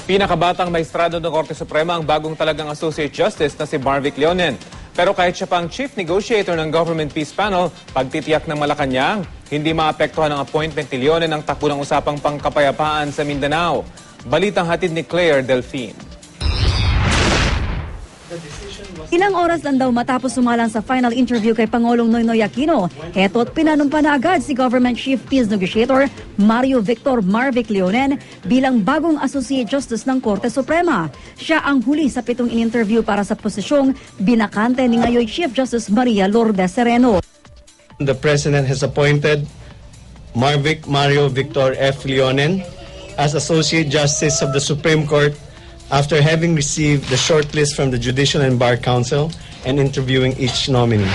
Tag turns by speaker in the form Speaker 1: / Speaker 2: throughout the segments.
Speaker 1: Pinakabatang maestrado ng Korte Suprema ang bagong talagang Associate Justice na si Marvic Leonen. Pero kahit siya pang Chief Negotiator ng Government Peace Panel, pagtitiyak ng Malacanang, hindi maapektuhan ang appointment ni Leonen ng takbo ng usapang pangkapayapaan sa Mindanao. Balitang hatid ni Claire Delfin.
Speaker 2: Ilang oras lang daw matapos sumalang sa final interview kay Pangulong Noynoy Aquino, heto't pinanumpa na agad si Government Chief Peace Negotiator Mario Victor Marvic Leonen bilang bagong Associate Justice ng Korte Suprema. Siya ang huli sa 7 in-interview para sa posisyong binakante ni ngayon Chief Justice Maria Lourdes Sereno.
Speaker 3: The President has appointed Marvic Mario Victor F. Leonen as Associate Justice of the Supreme Court after having received the shortlist from the Judicial and Bar Council and interviewing each nominee.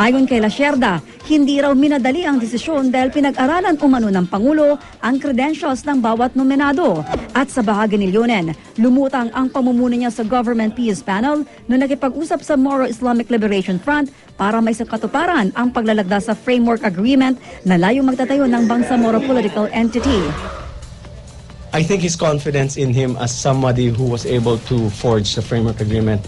Speaker 2: Ayon kay Lacerda, hindi raw minadali ang desisyon dahil pinag-aralan umano ng Pangulo ang credentials ng bawat nominado. At sa bahagi ni Leonen, lumutang ang pamumuno niya sa Government Peace Panel noong nakipag-usap sa Moro Islamic Liberation Front para may katuparan ang paglalagda sa Framework Agreement na layong magtatayo ng Bangsamoro Political Entity.
Speaker 3: I think his confidence in him as somebody who was able to forge the framework agreement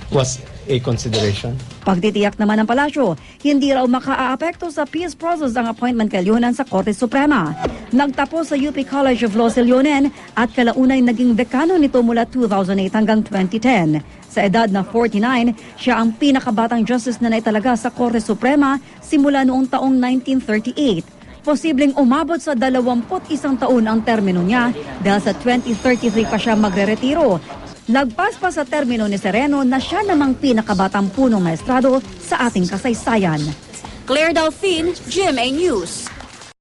Speaker 3: was a consideration.
Speaker 2: Pagtitiyak naman ng palasyo, hindi raw makaaapekto sa peace process ang appointment kay Leonen sa Korte Suprema. Nagtapos sa UP College of Law si Leonen at kalaunay naging dekano nito mula 2008 hanggang 2010. Sa edad na 49, siya ang pinakabatang justice na naitalaga sa Korte Suprema simula noong taong 1938. Posibleng umabot sa 21 taon ang termino niya dahil sa 2033 pa siya magre-retiro. Lagpas pa sa termino ni Sereno na siya namang pinakabatang punong maestrado sa ating kasaysayan.
Speaker 4: Claire Delfin, GMA News.